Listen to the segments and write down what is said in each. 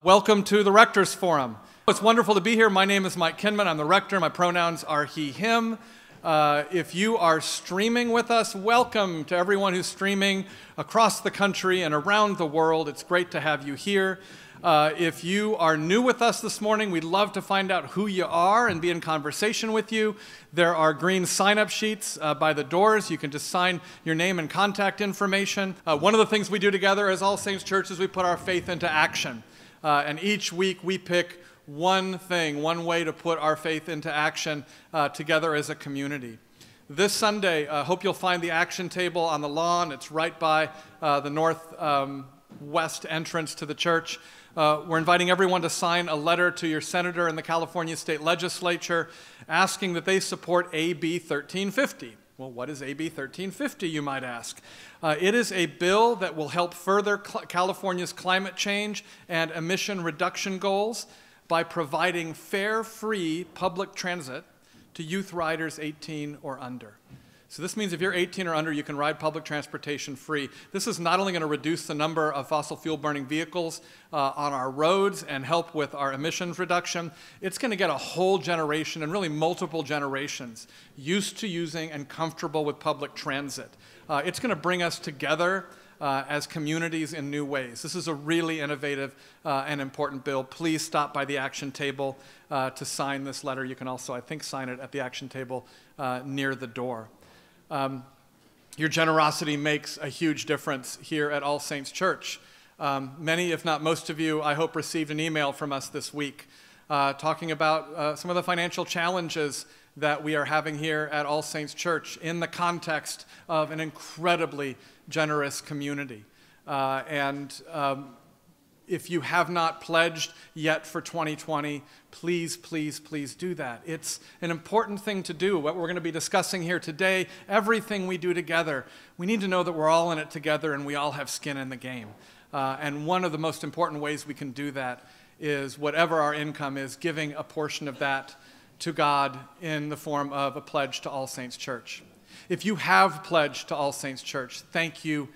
Welcome to the Rector's Forum. It's wonderful to be here. My name is Mike Kinman. I'm the rector. My pronouns are he, him. If you are streaming with us, welcome to everyone who's streaming across the country and around the world. It's great to have you here. If you are new with us this morning, we'd love to find out who you are and be in conversation with you. There are green sign-up sheets by the doors. You can just sign your name and contact information. One of the things we do together as All Saints Church is we put our faith into action. And each week we pick one thing, one way to put our faith into action together as a community. This Sunday, I hope you'll find the action table on the lawn. It's right by the northwest entrance to the church. We're inviting everyone to sign a letter to your senator in the California State Legislature asking that they support AB 1350. Well, what is AB 1350, you might ask? It is a bill that will help further California's climate change and emission reduction goals by providing fare, free public transit to youth riders 18 or under. So this means if you're 18 or under, you can ride public transportation free. This is not only going to reduce the number of fossil fuel burning vehicles on our roads and help with our emissions reduction, it's going to get a whole generation, and really multiple generations, used to using and comfortable with public transit. It's going to bring us together as communities in new ways. This is a really innovative and important bill. Please stop by the action table to sign this letter. You can also, I think, sign it at the action table near the door. Your generosity makes a huge difference here at All Saints Church. Many, if not most of you, I hope received an email from us this week talking about some of the financial challenges that we are having here at All Saints Church in the context of an incredibly generous community. If you have not pledged yet for 2020, please, please, please do that. It's an important thing to do. What we're going to be discussing here today, everything we do together, we need to know that we're all in it together and we all have skin in the game. And one of the most important ways we can do that is whatever our income is, giving a portion of that to God in the form of a pledge to All Saints Church. If you have pledged to All Saints Church, thank you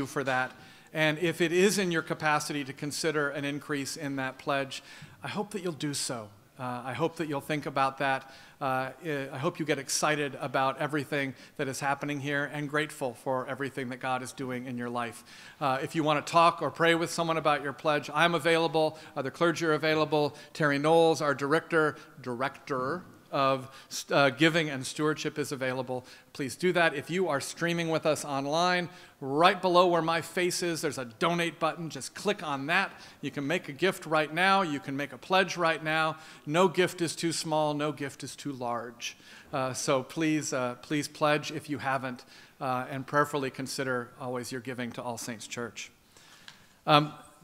for that. And if it is in your capacity to consider an increase in that pledge, I hope that you'll do so. I hope that you'll think about that. I hope you get excited about everything that is happening here and grateful for everything that God is doing in your life. If you want to talk or pray with someone about your pledge, I'm available. Other clergy are available. Terry Knowles, our director of giving and stewardship, is available. Please do that. If you are streaming with us online, right below where my face is, there's a donate button. Just click on that. You can make a gift right now. You can make a pledge right now. No gift is too small. No gift is too large. So please pledge if you haven't, and prayerfully consider always your giving to All Saints Church.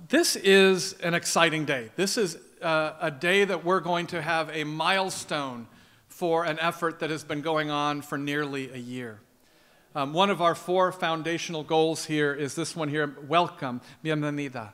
This is an exciting day. This is a day that we're going to have a milestone for an effort that has been going on for nearly a year. One of our 4 foundational goals here is this one here, welcome, bienvenida.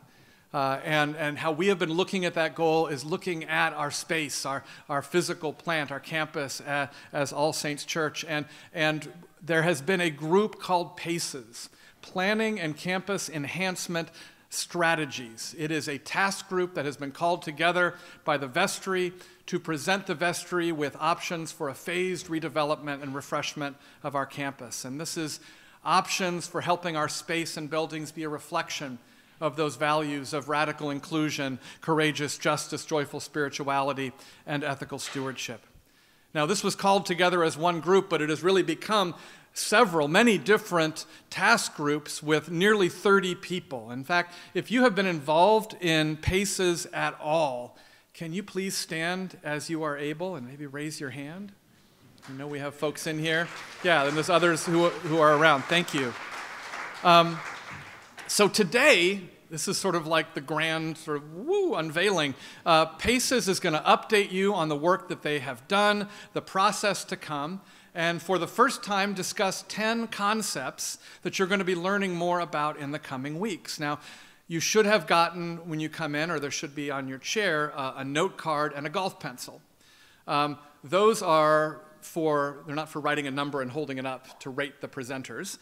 And how we have been looking at that goal is looking at our space, our physical plant, our campus as All Saints Church. And there has been a group called PACES, Planning and Campus Enhancement Strategies. It is a task group that has been called together by the vestry to present the vestry with options for a phased redevelopment and refreshment of our campus. And this is options for helping our space and buildings be a reflection of those values of radical inclusion, courageous justice, joyful spirituality, and ethical stewardship. Now, this was called together as one group, but it has really become many different task groups with nearly 30 people. In fact, if you have been involved in PACES at all, can you please stand as you are able and maybe raise your hand? I know we have folks in here. Yeah, and there's others who are around. Thank you. So today, this is sort of like the grand sort of unveiling. PACES is going to update you on the work that they have done, the process to come, and for the first time discuss 10 concepts that you're going to be learning more about in the coming weeks. Now, you should have gotten, when you come in, or there should be on your chair, a note card and a golf pencil. Those are they're not for writing a number and holding it up to rate the presenters.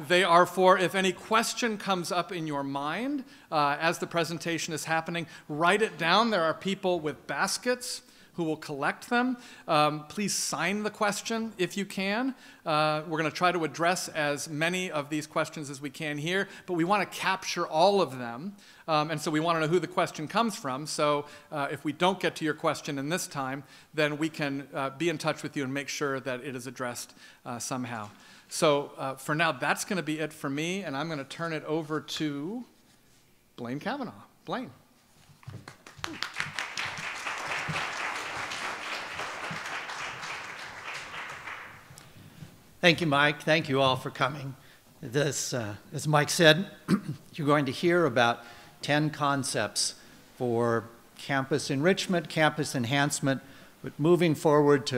They are for if any question comes up in your mind as the presentation is happening, write it down. There are people with baskets who will collect them. Please sign the question if you can. We're going to try to address as many of these questions as we can here, but we want to capture all of them. And so we want to know who the question comes from. So if we don't get to your question in this time, then we can be in touch with you and make sure that it is addressed somehow. So for now, that's going to be it for me, and I'm going to turn it over to Blaine Kavanaugh. Blaine. Thank you, Mike. Thank you all for coming. As Mike said, you're going to hear about 10 concepts for campus enrichment, campus enhancement, but moving forward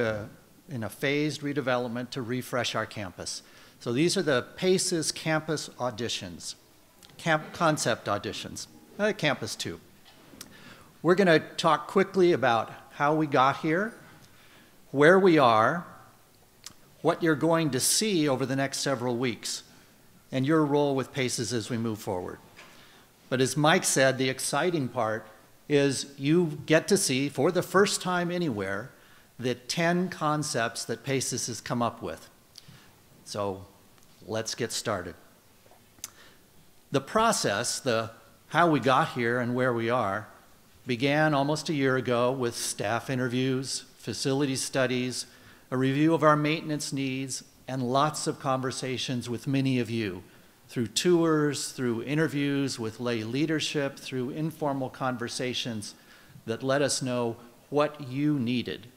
in a phased redevelopment to refresh our campus. So these are the PACES campus auditions, concept auditions, campus 2. We're going to talk quickly about how we got here, where we are, what you're going to see over the next several weeks, and your role with PACES as we move forward. But as Mike said, the exciting part is you get to see, for the first time anywhere, the 10 concepts that PACES has come up with. So let's get started. The process, how we got here and where we are, began almost a year ago with staff interviews, facility studies, a review of our maintenance needs, and lots of conversations with many of you through tours, through interviews with lay leadership, through informal conversations that let us know what you needed.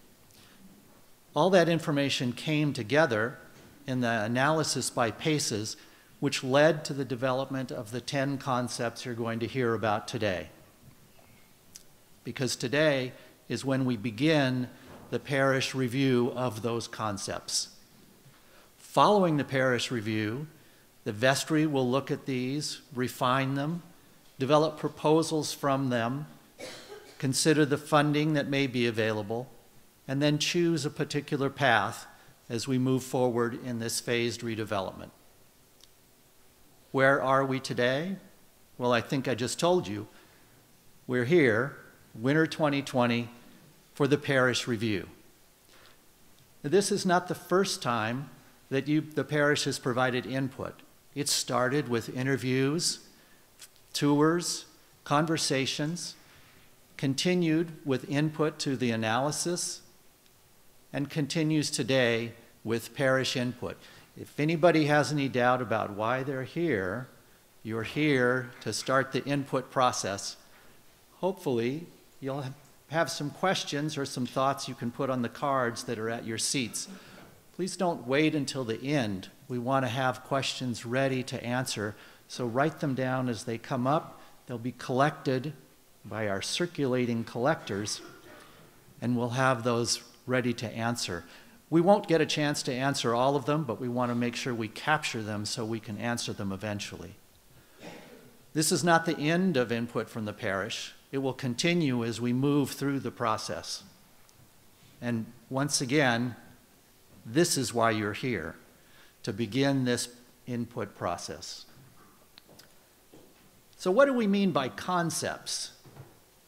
All that information came together in the analysis by PACES, which led to the development of the 10 concepts you're going to hear about today. Because today is when we begin the parish review of those concepts. Following the parish review, the vestry will look at these, refine them, develop proposals from them, consider the funding that may be available, and then choose a particular path as we move forward in this phased redevelopment. Where are we today? Well, I think I just told you. We're here, winter 2020, for the parish review. This is not the first time that the parish has provided input. It started with interviews, tours, conversations, continued with input to the analysis, and continues today with parish input. If anybody has any doubt about why they're here, you're here to start the input process. Hopefully, you'll have some questions or some thoughts you can put on the cards that are at your seats. Please don't wait until the end. We want to have questions ready to answer, so write them down as they come up. They'll be collected by our circulating collectors, and we'll have those ready to answer. We won't get a chance to answer all of them, but we want to make sure we capture them so we can answer them eventually. This is not the end of input from the parish. It will continue as we move through the process. And once again, this is why you're here, to begin this input process. So what do we mean by concepts?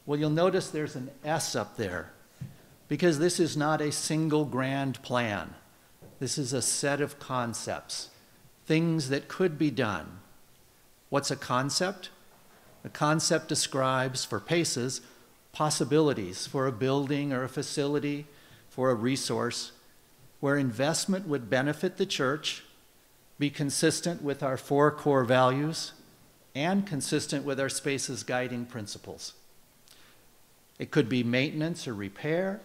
Well, you'll notice there's an S up there, because this is not a single grand plan. This is a set of concepts, things that could be done. What's a concept? A concept describes, for PACES, possibilities for a building or a facility, for a resource, where investment would benefit the church, be consistent with our 4 core values, and consistent with our space's guiding principles. It could be maintenance or repair.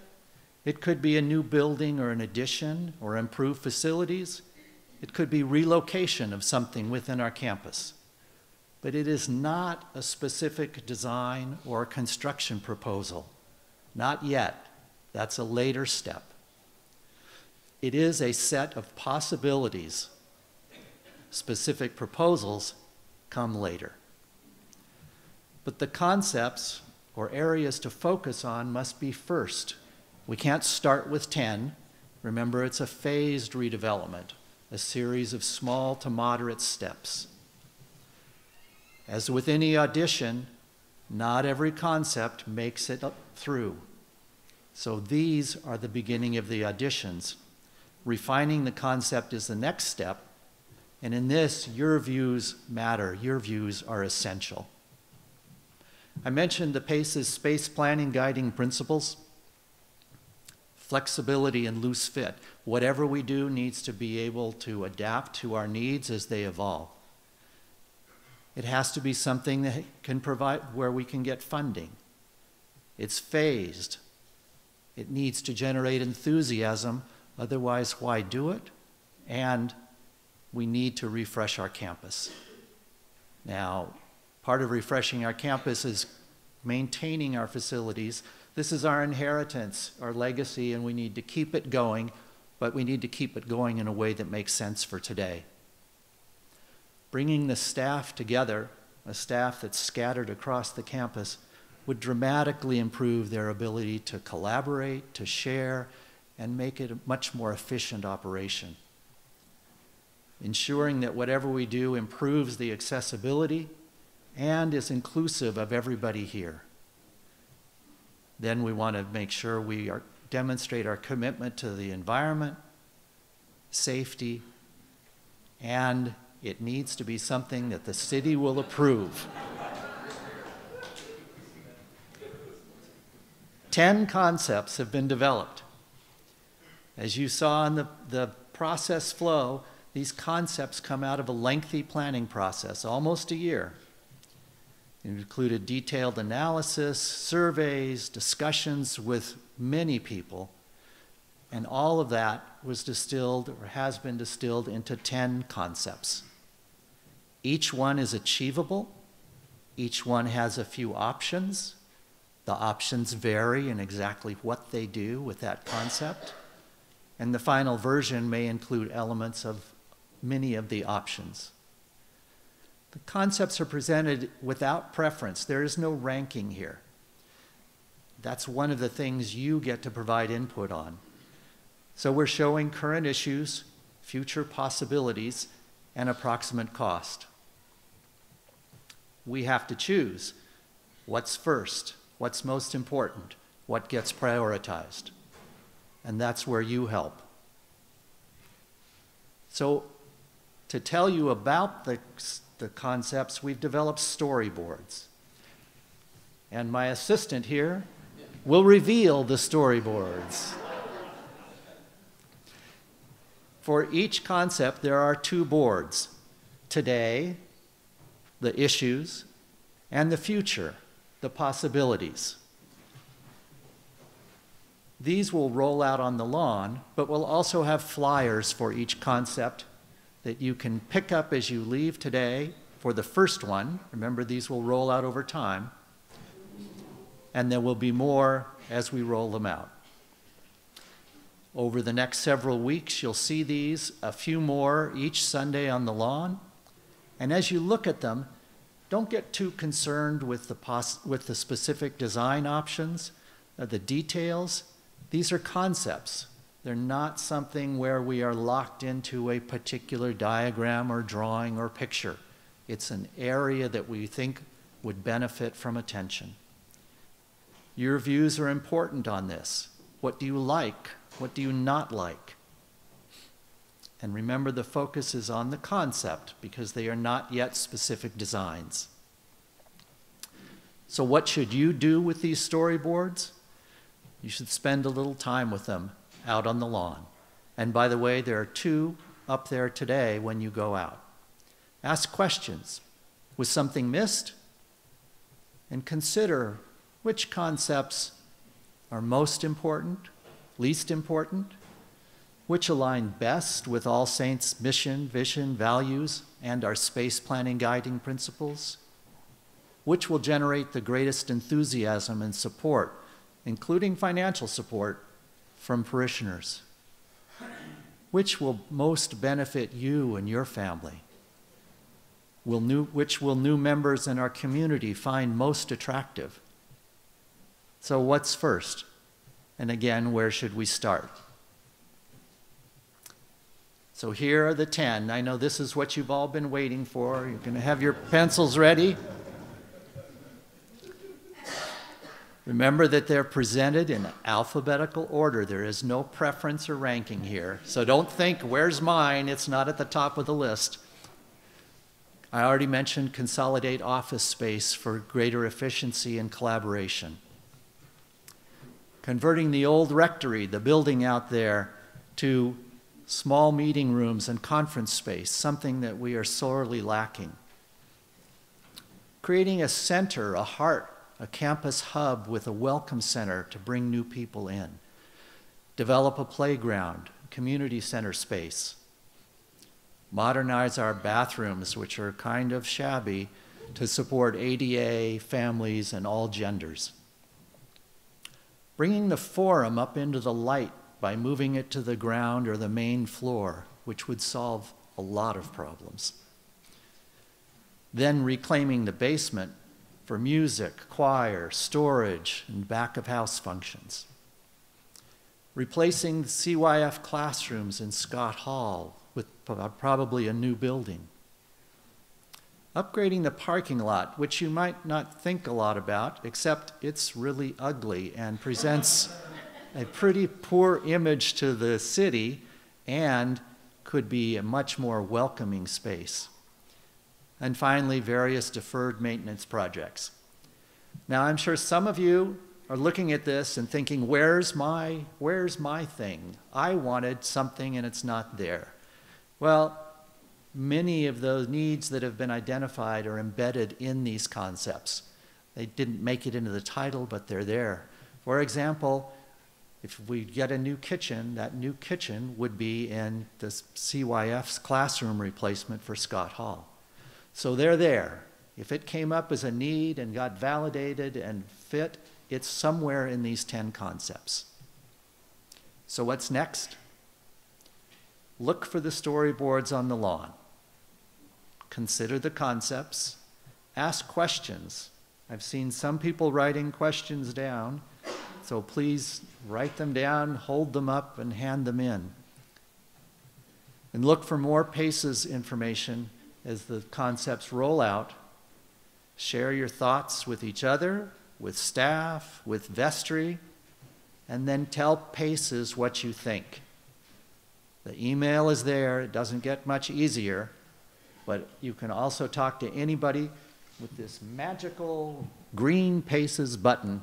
It could be a new building or an addition or improved facilities. It could be relocation of something within our campus. But it is not a specific design or construction proposal. Not yet. That's a later step. It is a set of possibilities. Specific proposals come later. But the concepts or areas to focus on must be first. We can't start with 10. Remember, it's a phased redevelopment, a series of small to moderate steps. As with any audition, not every concept makes it up through. So these are the beginning of the auditions. Refining the concept is the next step, and in this, your views matter. Your views are essential. I mentioned the PACE's space planning guiding principles. Flexibility and loose fit. Whatever we do needs to be able to adapt to our needs as they evolve. It has to be something that can provide where we can get funding. It's phased. It needs to generate enthusiasm, otherwise why do it? And we need to refresh our campus. Now, part of refreshing our campus is maintaining our facilities. This is our inheritance, our legacy, and we need to keep it going, but we need to keep it going in a way that makes sense for today. Bringing the staff together, a staff that's scattered across the campus, would dramatically improve their ability to collaborate, to share, and make it a much more efficient operation. Ensuring that whatever we do improves the accessibility and is inclusive of everybody here. Then we want to make sure we demonstrate our commitment to the environment, safety, and it needs to be something that the city will approve. 10 concepts have been developed. As you saw in the process flow, these concepts come out of a lengthy planning process, almost a year. It included detailed analysis, surveys, discussions with many people, and all of that was distilled or has been distilled into 10 concepts. Each one is achievable. Each one has a few options. The options vary in exactly what they do with that concept. And the final version may include elements of many of the options. The concepts are presented without preference. There is no ranking here. That's one of the things you get to provide input on. So we're showing current issues, future possibilities, and approximate cost. We have to choose what's first, what's most important, what gets prioritized. And that's where you help. So to tell you about the concepts, we've developed storyboards. And my assistant here will reveal the storyboards. For each concept, there are 2 boards. Today, the issues, and the future, the possibilities. These will roll out on the lawn, but we'll also have flyers for each concept that you can pick up as you leave today for the first one. Remember, these will roll out over time. And there will be more as we roll them out. Over the next several weeks, you'll see these, a few more each Sunday on the lawn. And as you look at them, don't get too concerned with the specific design options, the details. These are concepts. They're not something where we are locked into a particular diagram or drawing or picture. It's an area that we think would benefit from attention. Your views are important on this. What do you like? What do you not like? And remember, the focus is on the concept because they are not yet specific designs. So what should you do with these storyboards? You should spend a little time with them out on the lawn. And by the way, there are 2 up there today when you go out. Ask questions. Was something missed? And consider which concepts are most important, least important, which align best with All Saints' mission, vision, values, and our space planning guiding principles, which will generate the greatest enthusiasm and support, including financial support, from parishioners, which will most benefit you and your family, which will new members in our community find most attractive. So what's first? And again, where should we start? So here are the 10. I know this is what you've all been waiting for. You're going to have your pencils ready. Remember that they're presented in alphabetical order. There is no preference or ranking here. So don't think, where's mine? It's not at the top of the list. I already mentioned consolidate office space for greater efficiency and collaboration. Converting the old rectory, the building out there, to small meeting rooms and conference space, something that we are sorely lacking. Creating a center, a heart, a campus hub with a welcome center to bring new people in. Develop a playground, community center space. Modernize our bathrooms, which are kind of shabby, to support ADA, families, and all genders. Bringing the forum up into the light by moving it to the ground or the main floor, which would solve a lot of problems. Then reclaiming the basement for music, choir, storage, and back-of-house functions. Replacing the CYF classrooms in Scott Hall with probably a new building. Upgrading the parking lot, which you might not think a lot about, except it's really ugly and presents a pretty poor image to the city and could be a much more welcoming space. And finally, various deferred maintenance projects. Now, I'm sure some of you are looking at this and thinking, where's my thing? I wanted something and it's not there. Well, many of those needs that have been identified are embedded in these concepts. They didn't make it into the title, but they're there. For example, if we get a new kitchen, that new kitchen would be in the CYF's classroom replacement for Scott Hall. So they're there. If it came up as a need and got validated and fit, it's somewhere in these 10 concepts. So what's next? Look for the storyboards on the lawn. Consider the concepts. Ask questions. I've seen some people writing questions down, so please write them down, hold them up, and hand them in. And look for more PACES information as the concepts roll out. Share your thoughts with each other, with staff, with vestry, and then tell PACES what you think. The email is there. It doesn't get much easier, but you can also talk to anybody with this magical green PACES button,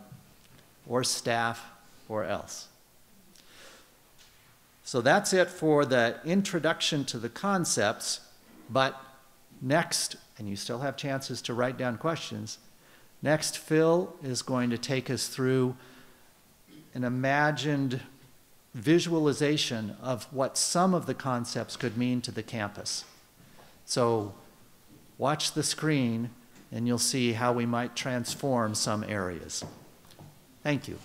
or staff, or else. So that's it for the introduction to the concepts, but next, and you still have chances to write down questions, next Phil is going to take us through an imagined visualization of what some of the concepts could mean to the campus. So watch the screen and you'll see how we might transform some areas. Thank you.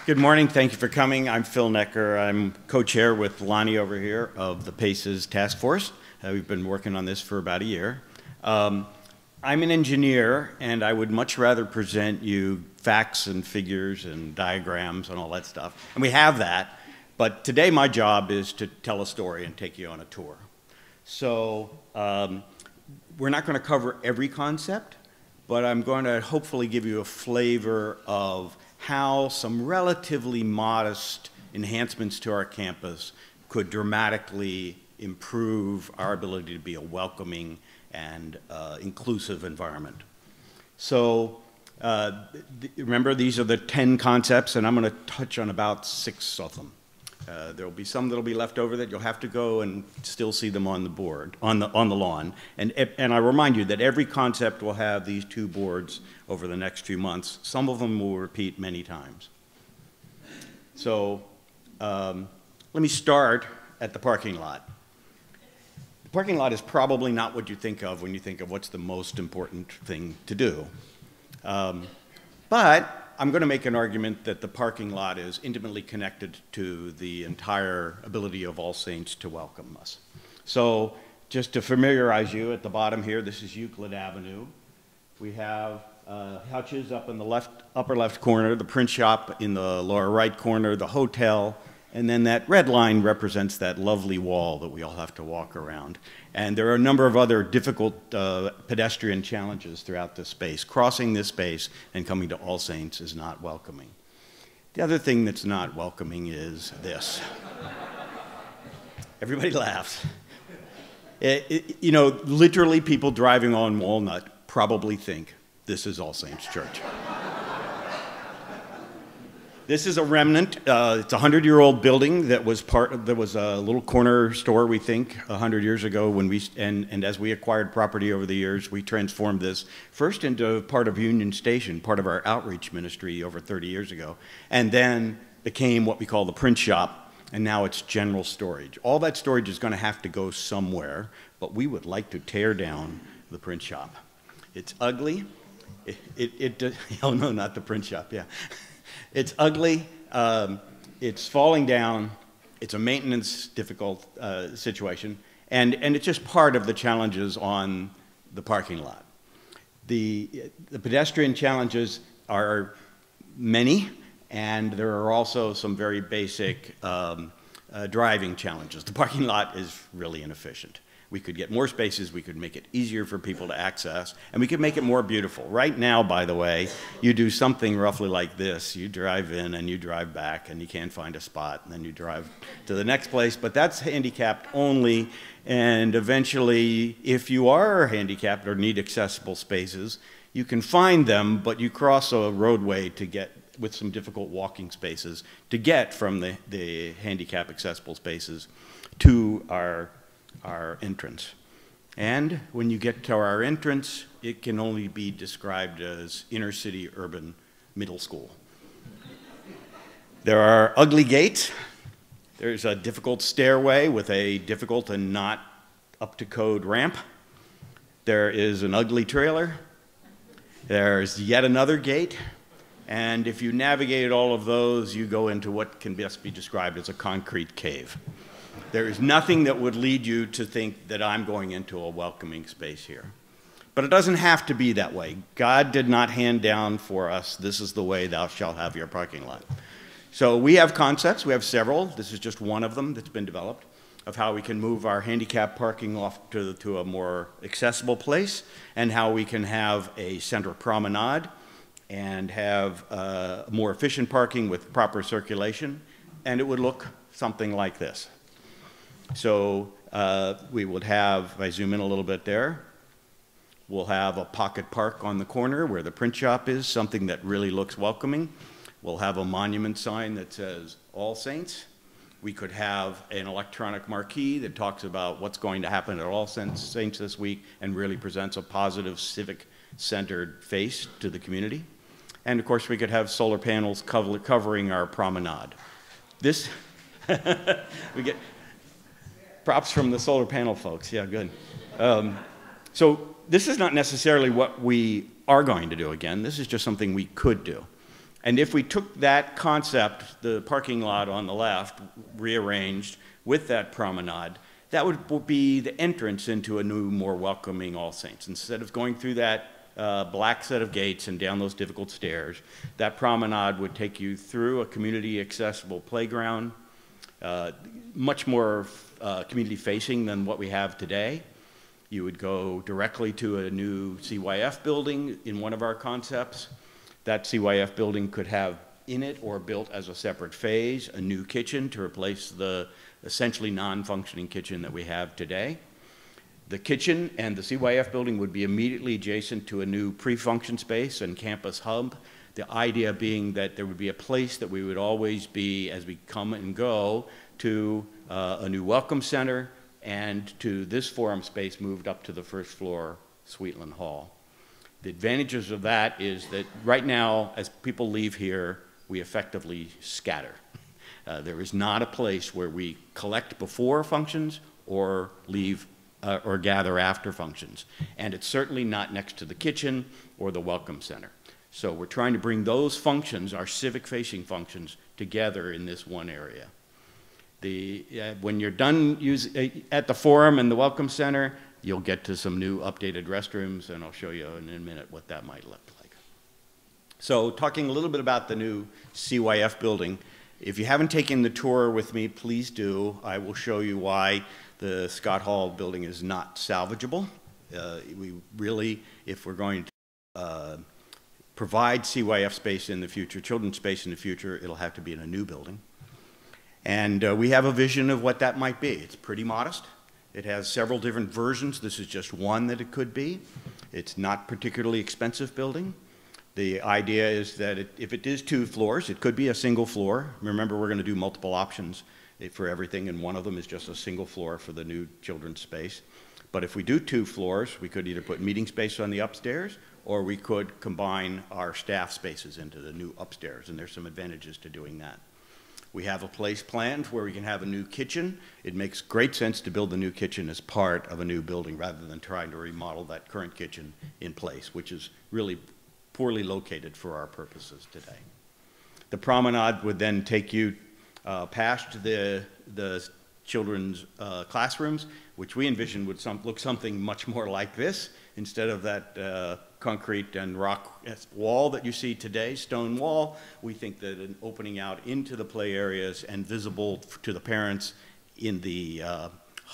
Good morning. Thank you for coming. I'm Phil Naecker. I'm co-chair with Lonnie over here of the PACES task force. We've been working on this for about a year. I'm an engineer, and I would much rather present you facts and figures and diagrams and all that stuff. And we have that. But today my job is to tell a story and take you on a tour. So we're not going to cover every concept, but I'm going to hopefully give you a flavor of how some relatively modest enhancements to our campus could dramatically improve our ability to be a welcoming and inclusive environment. So remember, these are the 10 concepts, and I'm going to touch on about 6 of them. There will be some that will be left over that you'll have to go and still see them on the board, on the lawn. And I remind you that every concept will have these 2 boards over the next few months. Some of them will repeat many times. So let me start at the parking lot. The parking lot is probably not what you think of when you think of what's the most important thing to do. But I'm going to make an argument that the parking lot is intimately connected to the entire ability of All Saints to welcome us. So just to familiarize you, at the bottom here, this is Euclid Avenue. We have Hutch's up in the upper left corner, the print shop in the lower right corner, the hotel, and then that red line represents that lovely wall that we all have to walk around. And there are a number of other difficult pedestrian challenges throughout this space. Crossing this space and coming to All Saints is not welcoming. The other thing that's not welcoming is this. Everybody laughs. You know, literally people driving on Walnut probably think this is All Saints Church. This is a remnant. It's a 100-year-old building that was a little corner store, we think, 100 years ago when and as we acquired property over the years, we transformed this first into part of Union Station, part of our outreach ministry over 30 years ago, and then became what we call the print shop, and now it's general storage. All that storage is going to have to go somewhere, but we would like to tear down the print shop. It's ugly. Oh no, not the print shop, yeah. It's ugly, it's falling down, it's a maintenance difficult situation, and it's just part of the challenges on the parking lot. The pedestrian challenges are many, and there are also some very basic driving challenges. The parking lot is really inefficient. We could get more spaces, we could make it easier for people to access, and we could make it more beautiful. Right now, by the way, you do something roughly like this. You drive in and you drive back and you can't find a spot, and then you drive to the next place, but that's handicapped only, and eventually, if you are handicapped or need accessible spaces, you can find them, but you cross a roadway to get, with some difficult walking spaces, to get from the handicap accessible spaces to our entrance. And when you get to our entrance, it can only be described as inner city urban middle school. There are ugly gates. There's a difficult stairway with a difficult and not up to code ramp. There is an ugly trailer. There's yet another gate. And if you navigate all of those, you go into what can best be described as a concrete cave. There is nothing that would lead you to think that I'm going into a welcoming space here. But it doesn't have to be that way. God did not hand down for us, this is the way thou shalt have your parking lot. So we have concepts, we have several. This is just one of them that's been developed, of how we can move our handicap parking off to a more accessible place, and how we can have a center promenade and have more efficient parking with proper circulation, and it would look something like this. So we would have, if I zoom in a little bit there, we'll have a pocket park on the corner where the print shop is, something that really looks welcoming. We'll have a monument sign that says All Saints. We could have an electronic marquee that talks about what's going to happen at All Saints this week and really presents a positive civic-centered face to the community. And of course, we could have solar panels covering our promenade. This, we get props from the solar panel folks, yeah, good. So this is not necessarily what we are going to do again, this is just something we could do. And if we took that concept, the parking lot on the left, rearranged with that promenade, that would be the entrance into a new, more welcoming All Saints. Instead of going through that black set of gates and down those difficult stairs, that promenade would take you through a community accessible playground, much more community facing than what we have today. You would go directly to a new CYF building in one of our concepts. That CYF building could have in it or built as a separate phase a new kitchen to replace the essentially non-functioning kitchen that we have today. The kitchen and the CYF building would be immediately adjacent to a new pre-function space and campus hub. The idea being that there would be a place that we would always be, as we come and go, to a new welcome center and to this forum space moved up to the first floor Sweetland Hall. The advantages of that is that right now, as people leave here, we effectively scatter. There is not a place where we collect before functions or leave or gather after functions. And it's certainly not next to the kitchen or the welcome center. So we're trying to bring those functions, our civic-facing functions, together in this one area. When you're done at the forum and the welcome center, you'll get to some new updated restrooms, and I'll show you in a minute what that might look like. So talking a little bit about the new CYF building, if you haven't taken the tour with me, please do. I will show you why the Scott Hall building is not salvageable. We really, if we're going to provide CYF space in the future, children's space in the future, it'll have to be in a new building. And we have a vision of what that might be. It's pretty modest. It has several different versions. This is just one that it could be. It's not particularly expensive building. The idea is that if it is 2 floors, it could be a single floor. Remember, we're going to do multiple options for everything, and one of them is just a single floor for the new children's space. But if we do 2 floors, we could either put meeting space on the upstairs, or we could combine our staff spaces into the new upstairs, and there's some advantages to doing that. We have a place planned where we can have a new kitchen. It makes great sense to build the new kitchen as part of a new building rather than trying to remodel that current kitchen in place, which is really poorly located for our purposes today. The promenade would then take you past the children's classrooms, which we envision would look something much more like this. Instead of that concrete and rock wall that you see today, stone wall, we think that an opening out into the play areas and visible to the parents in the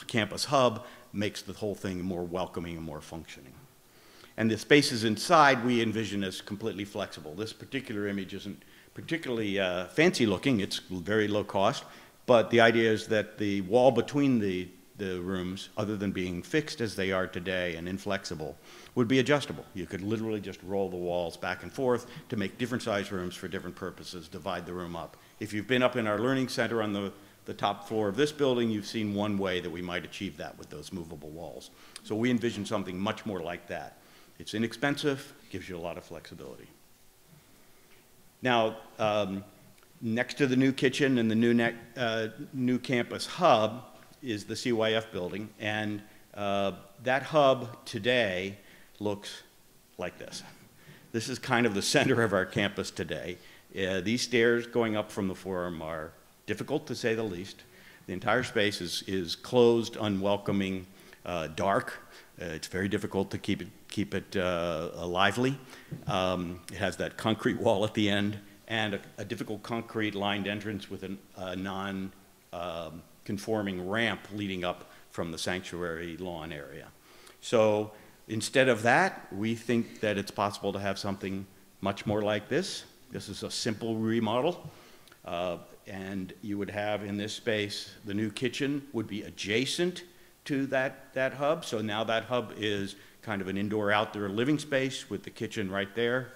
campus hub makes the whole thing more welcoming and more functioning. And the spaces inside we envision as completely flexible. This particular image isn't particularly fancy looking, it's very low cost, but the idea is that the wall between the rooms, other than being fixed as they are today and inflexible, would be adjustable. You could literally just roll the walls back and forth to make different size rooms for different purposes, divide the room up. If you've been up in our learning center on the top floor of this building, you've seen one way that we might achieve that with those movable walls. So we envision something much more like that. It's inexpensive, gives you a lot of flexibility. Now, next to the new kitchen and the new campus hub is the CYF building, and that hub today looks like this. This is kind of the center of our campus today. These stairs going up from the forum are difficult, to say the least. The entire space is closed, unwelcoming, dark. It's very difficult to keep it lively. It has that concrete wall at the end and a difficult concrete lined entrance with a non-conforming ramp leading up from the sanctuary lawn area. So instead of that, we think that it's possible to have something much more like this. This is a simple remodel. And you would have in this space, the new kitchen would be adjacent to that hub. So now that hub is kind of an indoor-outdoor living space with the kitchen right there.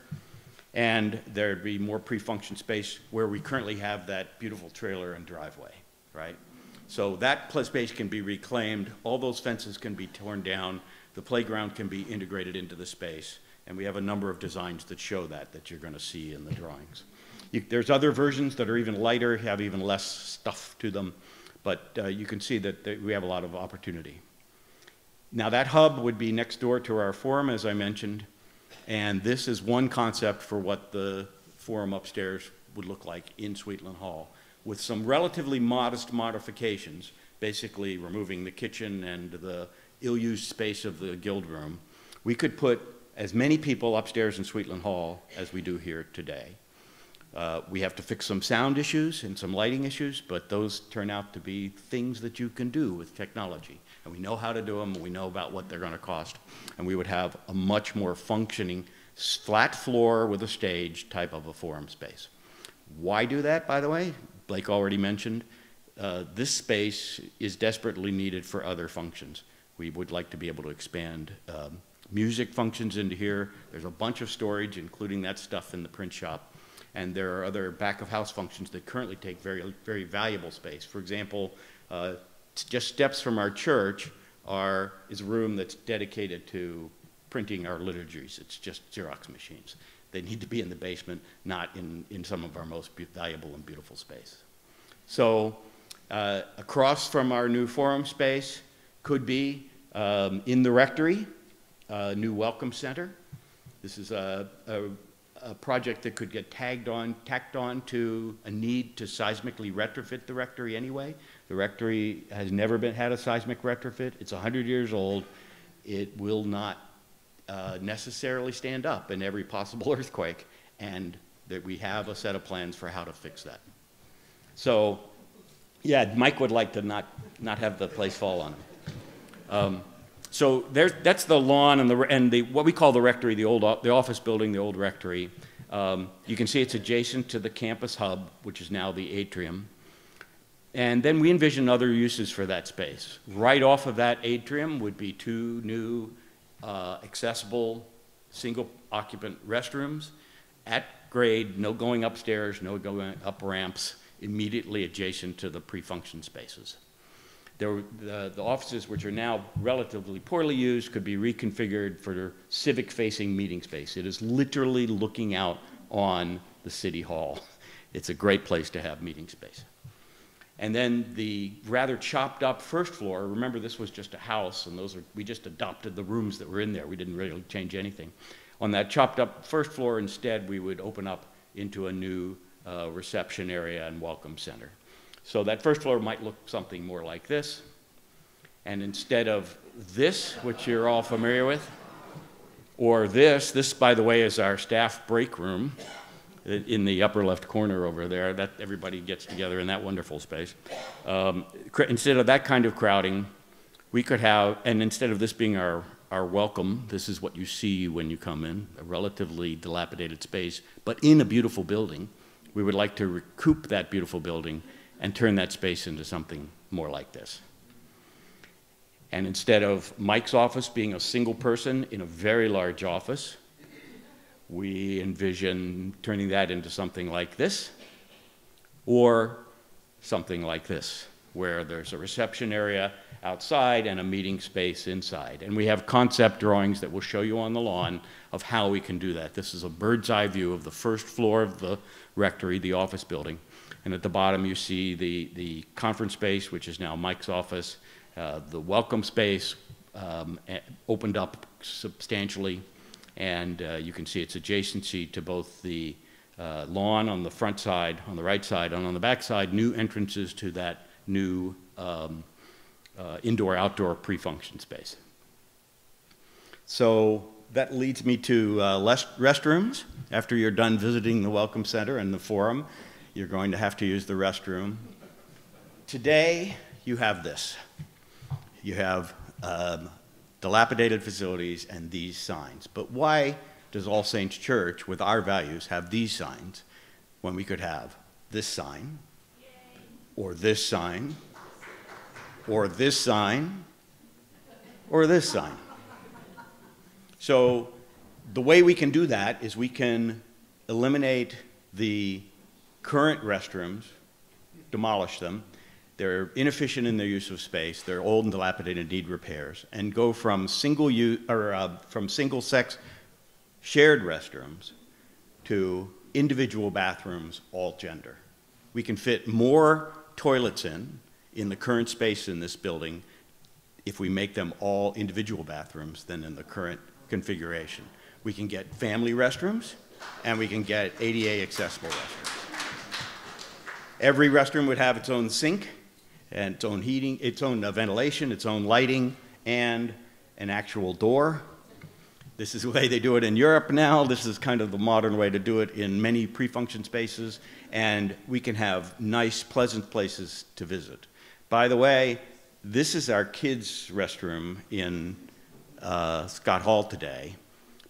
And there'd be more pre-function space where we currently have that beautiful trailer and driveway, right? So that space can be reclaimed. All those fences can be torn down. The playground can be integrated into the space. And we have a number of designs that show that you're going to see in the drawings. There's other versions that are even lighter, have even less stuff to them. But you can see that we have a lot of opportunity. Now that hub would be next door to our forum, as I mentioned, and this is one concept for what the forum upstairs would look like in Sweetland Hall, with some relatively modest modifications, basically removing the kitchen and the ill-used space of the guild room. We could put as many people upstairs in Sweetland Hall as we do here today. We have to fix some sound issues and some lighting issues, but those turn out to be things that you can do with technology. And we know how to do them, and we know about what they're going to cost. And we would have a much more functioning flat floor with a stage type of a forum space. Why do that, by the way? Blake already mentioned. This space is desperately needed for other functions. We would like to be able to expand music functions into here. There's a bunch of storage, including that stuff in the print shop. And there are other back-of-house functions that currently take very, very valuable space. For example, just steps from our church is a room that's dedicated to printing our liturgies. It's just Xerox machines. They need to be in the basement, not in some of our most valuable and beautiful space. So across from our new forum space could be in the rectory, a new welcome center. This is a project that could get tacked on to a need to seismically retrofit the rectory anyway. The rectory has never had a seismic retrofit. It's 100 years old. It will not necessarily stand up in every possible earthquake. and that we have a set of plans for how to fix that. So, yeah, Mike would like to not have the place fall on him. So that's the lawn and the what we call the rectory, the office building, the old rectory. You can see it's adjacent to the campus hub, which is now the atrium. And then we envision other uses for that space. Right off of that atrium would be 2 new accessible single occupant restrooms at grade, no going upstairs, no going up ramps, immediately adjacent to the pre-function spaces. The offices, which are now relatively poorly used, could be reconfigured for civic-facing meeting space. It is literally looking out on the city hall. It's a great place to have meeting space. And then the rather chopped up first floor, remember this was just a house, and we just adopted the rooms that were in there. We didn't really change anything. On that chopped up first floor, instead, we would open up into a new reception area and welcome center. So that first floor might look something more like this. And instead of this, which you're all familiar with, or this, by the way, is our staff break room in the upper left corner over there. That everybody gets together in that wonderful space. Instead of that kind of crowding, we could have, and instead of this being our welcome, this is what you see when you come in, a relatively dilapidated space, but in a beautiful building. We would like to recoup that beautiful building and turn that space into something more like this. And instead of Mike's office being a single person in a very large office, we envision turning that into something like this, or something like this, where there's a reception area outside and a meeting space inside. And we have concept drawings that we'll show you on the lawn of how we can do that. This is a bird's eye view of the first floor of the rectory, the office building. And at the bottom you see the conference space, which is now Mike's office, the welcome space opened up substantially, and you can see its adjacency to both the lawn on the front side, on the right side, and on the back side, new entrances to that new indoor-outdoor pre-function space. So that leads me to restrooms. After you're done visiting the Welcome Center and the forum, you're going to have to use the restroom. Today, you have this. You have dilapidated facilities and these signs. But why does All Saints Church, with our values, have these signs when we could have this sign, or this sign, or this sign, or this sign? So the way we can do that is we can eliminate the current restrooms, demolish them. They're inefficient in their use of space. They're old and dilapidated and need repairs, and go from single-sex shared restrooms to individual bathrooms, all gender. We can fit more toilets in the current space in this building if we make them all individual bathrooms than in the current configuration. We can get family restrooms, and we can get ADA accessible restrooms. Every restroom would have its own sink, and its own heating, its own ventilation, its own lighting, and an actual door. This is the way they do it in Europe now. This is kind of the modern way to do it in many pre-function spaces, and we can have nice, pleasant places to visit. By the way, this is our kids' restroom in Scott Hall today,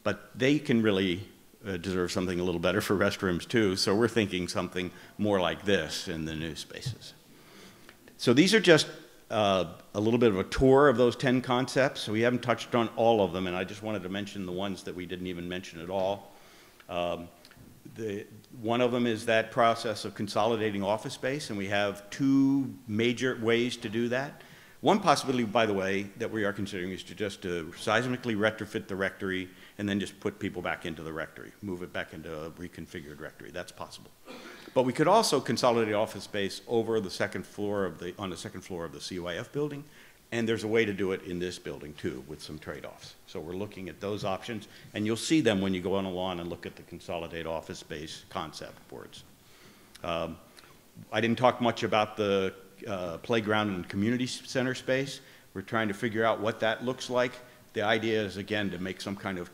but they can really deserve something a little better for restrooms too, so we're thinking something more like this in the new spaces. So these are just a little bit of a tour of those 10 concepts. So we haven't touched on all of them, and I just wanted to mention the ones that we didn't even mention at all. One of them is that process of consolidating office space, and we have 2 major ways to do that. One possibility, by the way, that we are considering is to just seismically retrofit the rectory and then just put people back into the rectory, move it back into a reconfigured rectory. That's possible. But we could also consolidate office space over the second floor of on the second floor of the CYF building, and there's a way to do it in this building too, with some trade-offs. So we're looking at those options, and you'll see them when you go on a lawn and look at the consolidate office space concept boards. I didn't talk much about the playground and community center space. We're trying to figure out what that looks like. The idea is, again, to make some kind of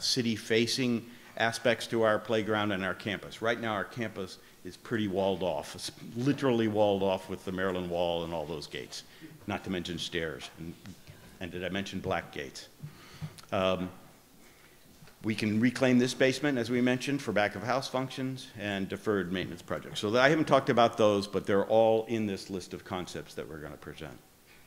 city-facing aspects to our playground and our campus. Right now, our campus is pretty walled off. It's literally walled off with the Maryland Wall and all those gates, not to mention stairs. And did I mention black gates? We can reclaim this basement, as we mentioned, for back-of-house functions and deferred maintenance projects. So I haven't talked about those, but they're all in this list of concepts that we're going to present.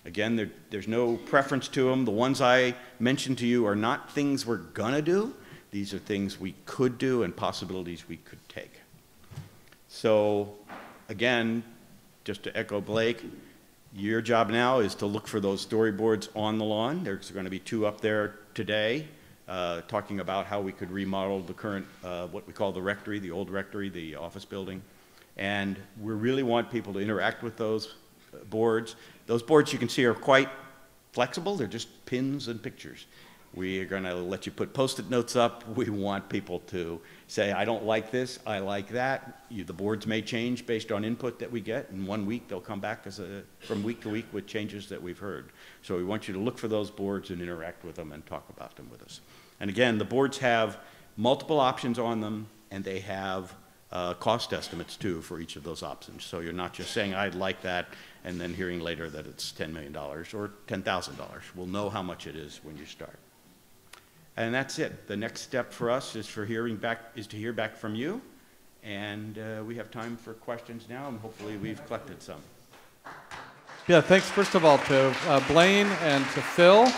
Again, there's no preference to them. The ones I mentioned to you are not things we're going to do. These are things we could do and possibilities we could take. So, again, just to echo Blake, your job now is to look for those storyboards on the lawn. There's going to be 2 up there today, talking about how we could remodel the current, what we call the rectory, the old rectory, the office building. And we really want people to interact with those boards. Those boards you can see are quite flexible. They're just pins and pictures. We are going to let you put Post-it notes up. We want people to say, I don't like this, I like that. The boards may change based on input that we get. In 1 week, they'll come back from week to week with changes that we've heard. So we want you to look for those boards and interact with them and talk about them with us. And again, the boards have multiple options on them, and they have cost estimates, too, for each of those options. So you're not just saying, I'd like that, and then hearing later that it's $10 million or $10,000. We'll know how much it is when you start. And that's it. The next step for us is to hear back from you. And we have time for questions now, and hopefully we've collected some. Yeah, thanks first of all to Blaine and to Phil.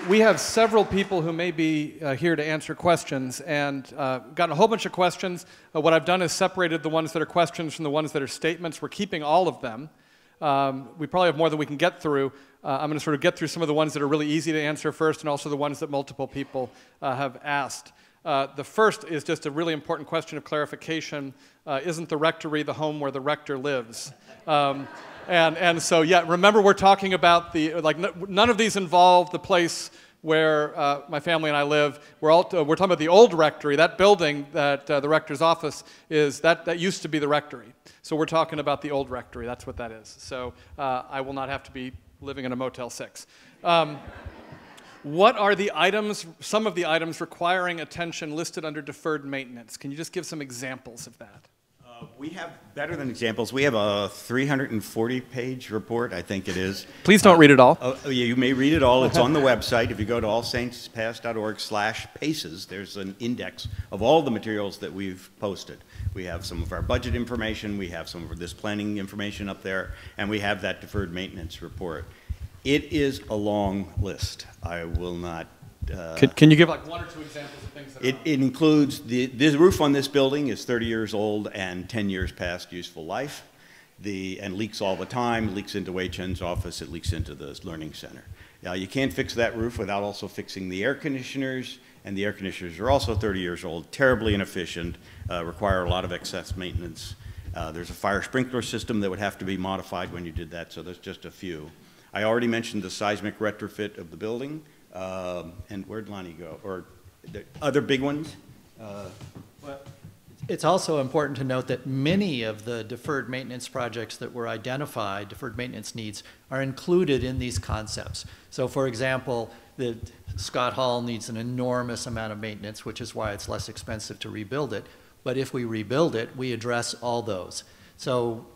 We have several people who may be here to answer questions, and gotten a whole bunch of questions. What I've done is separated the ones that are questions from the ones that are statements. We're keeping all of them. We probably have more than we can get through. I'm going to sort of get through some of the ones that are really easy to answer first, and also the ones that multiple people have asked. The first is just a really important question of clarification. Isn't the rectory the home where the rector lives? And so, yeah, remember we're talking about none of these involve the place where my family and I live. We're talking about the old rectory, that building that the rector's office is, that used to be the rectory. So we're talking about the old rectory, that's what that is. So I will not have to be living in a Motel 6. What are the items, some of the items requiring attention listed under deferred maintenance? Can you just give some examples of that? We have, better than examples, we have a 340-page report, I think it is. Please don't read it all. Yeah, you may read it all. It's on the website. If you go to allsaintspass.org/paces, there's an index of all the materials that we've posted. We have some of our budget information, we have some of this planning information up there, and we have that deferred maintenance report. It is a long list. I will not... Can you give like 1 or 2 examples of things that it includes, the roof on this building is 30 years old and 10 years past useful life, and leaks all the time, leaks into Wei Chen's office, it leaks into the Learning Center. You can't fix that roof without also fixing the air conditioners, and the air conditioners are also 30 years old, terribly inefficient, require a lot of excess maintenance. There's a fire sprinkler system that would have to be modified when you did that, so there's just a few. I already mentioned the seismic retrofit of the building. And where'd Lonnie go? Or the other big ones? It's also important to note that many of the deferred maintenance projects that were identified, deferred maintenance needs, are included in these concepts. So for example, the Scott Hall needs an enormous amount of maintenance, which is why it's less expensive to rebuild it. But if we rebuild it, we address all those. So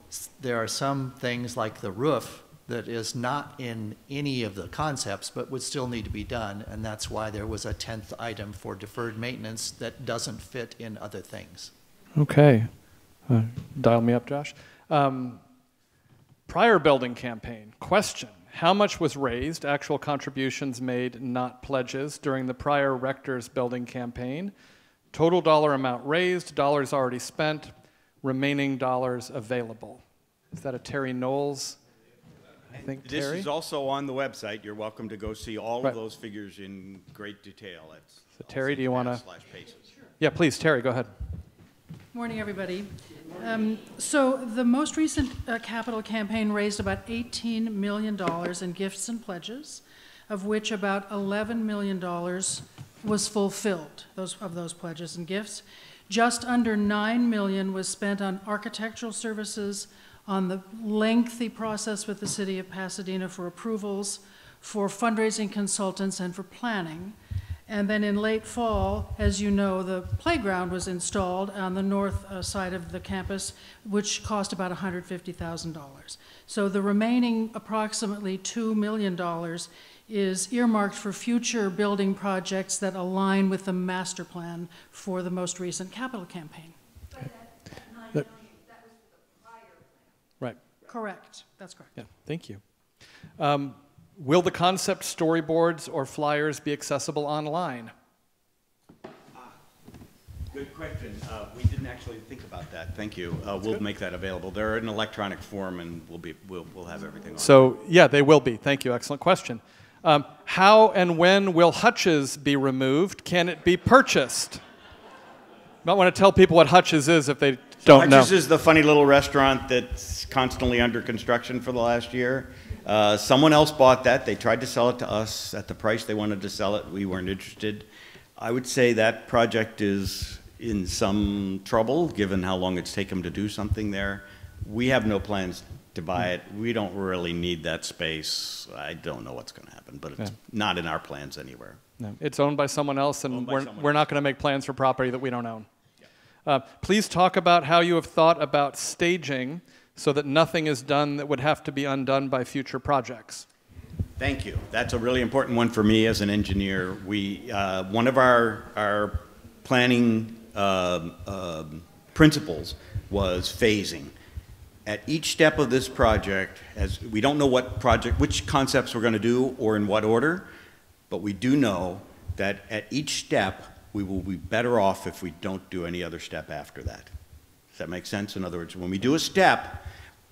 there are some things like the roof that is not in any of the concepts, but would still need to be done, and that's why there was a 10th item for deferred maintenance that doesn't fit in other things. Okay. Dial me up, Josh. Prior building campaign, question. How much was raised, actual contributions made, not pledges, during the prior rector's building campaign? Total dollar amount raised, dollars already spent, remaining dollars available. Is that a Terry Knowles? I think this Terry? is also on the website. You're welcome to go see all of those figures in great detail. So Terry, do you want to? /paces. Yeah, please, Terry, go ahead. Morning, everybody. So the most recent capital campaign raised about $18 million in gifts and pledges, of which about $11 million was fulfilled, of those pledges and gifts. Just under $9 million was spent on architectural services, on the lengthy process with the city of Pasadena for approvals, for fundraising consultants, and for planning. And then in late fall, as you know, the playground was installed on the north side of the campus, which cost about $150,000. So the remaining approximately $2 million is earmarked for future building projects that align with the master plan for the most recent capital campaign. But that $9 million, that was the prior plan. Right. Correct. That's correct. Yeah, thank you. Will the concept storyboards or flyers be accessible online? Good question. We didn't actually think about that. Thank you. We'll make that available. They're in electronic form, and we'll have everything on. So, yeah, they will be. Thank you. Excellent question. How and when will Hutch's be removed? Can it be purchased? You might want to tell people what Hutch's is if they don't know. Hutch's is the funny little restaurant that's constantly under construction for the last year. Someone else bought that. They tried to sell it to us at the price they wanted to sell it. We weren't interested. I would say that project is in some trouble, given how long it's taken to do something there. We have no plans to buy it. We don't really need that space. I don't know what's going to happen, but it's not in our plans anywhere. No, it's owned by someone else, and we're not going to make plans for property that we don't own. Yeah. Please talk about how you have thought about staging so that nothing is done that would have to be undone by future projects. Thank you. That's a really important one for me as an engineer. One of our planning principles was phasing. At each step of this project, as we don't know which concepts we're going to do or in what order, but we do know that at each step we will be better off if we don't do any other step after that. Does that make sense? In other words, when we do a step,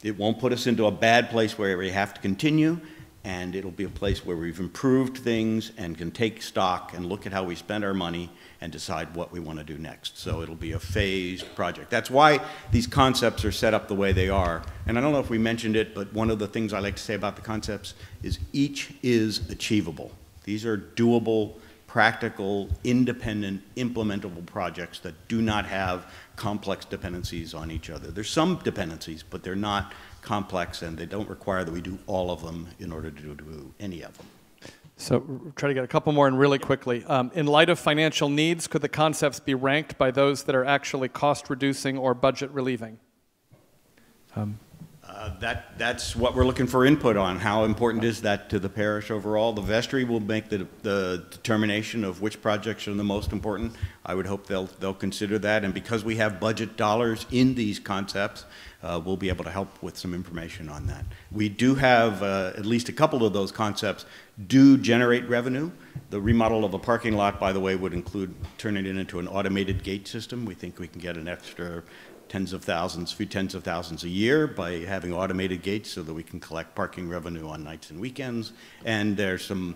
it won't put us into a bad place where we have to continue, and it'll be a place where we've improved things and can take stock and look at how we spend our money and decide what we want to do next. So it'll be a phased project. That's why these concepts are set up the way they are. And I don't know if we mentioned it, but one of the things I like to say about the concepts is each is achievable. These are doable, practical, independent, implementable projects that do not have complex dependencies on each other. There's some dependencies, but they're not complex, and they don't require that we do all of them in order to do any of them. So try to get a couple more in really quickly. In light of financial needs, could the concepts be ranked by those that are actually cost reducing or budget relieving? That's what we're looking for input on. How important is that to the parish overall? The vestry will make the determination of which projects are the most important. I would hope they'll consider that, and because we have budget dollars in these concepts, we'll be able to help with some information on that. We do have at least a couple of those concepts do generate revenue. The remodel of a parking lot, by the way, would include turning it into an automated gate system. We think we can get an extra few tens of thousands a year by having automated gates so that we can collect parking revenue on nights and weekends. And there's some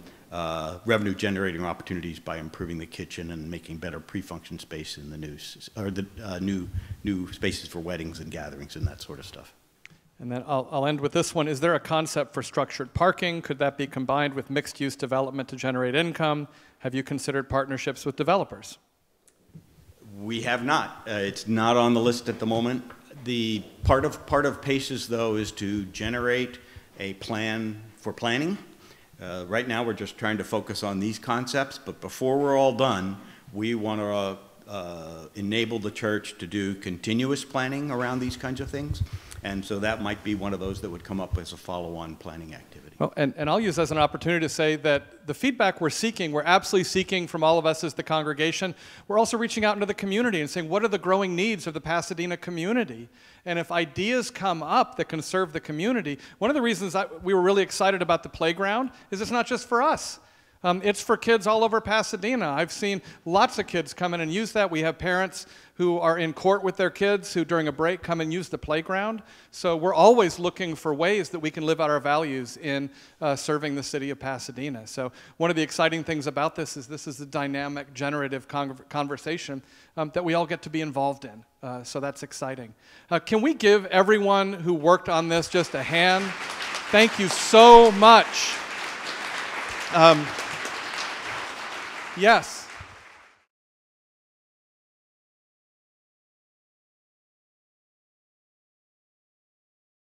revenue generating opportunities by improving the kitchen and making better pre-function space in the new spaces for weddings and gatherings and that sort of stuff. And then I'll end with this one. Is there a concept for structured parking? Could that be combined with mixed-use development to generate income? Have you considered partnerships with developers? We have not. It's not on the list at the moment. The part of PACES, though, is to generate a plan for planning. Right now, we're just trying to focus on these concepts, but before we're all done, we want to enable the church to do continuous planning around these kinds of things. And so that might be one of those that would come up as a follow-on planning activity. Well, and I'll use as an opportunity to say that the feedback we're absolutely seeking from all of us as the congregation. We're also reaching out into the community and saying, what are the growing needs of the Pasadena community? And if ideas come up that can serve the community, one of the reasons we were really excited about the playground is it's not just for us. It's for kids all over Pasadena. I've seen lots of kids come in and use that. We have parents who are in court with their kids who during a break come and use the playground. So we're always looking for ways that we can live out our values in serving the city of Pasadena. So one of the exciting things about this is a dynamic, generative conversation that we all get to be involved in. So that's exciting. Can we give everyone who worked on this just a hand? Thank you so much. Yes.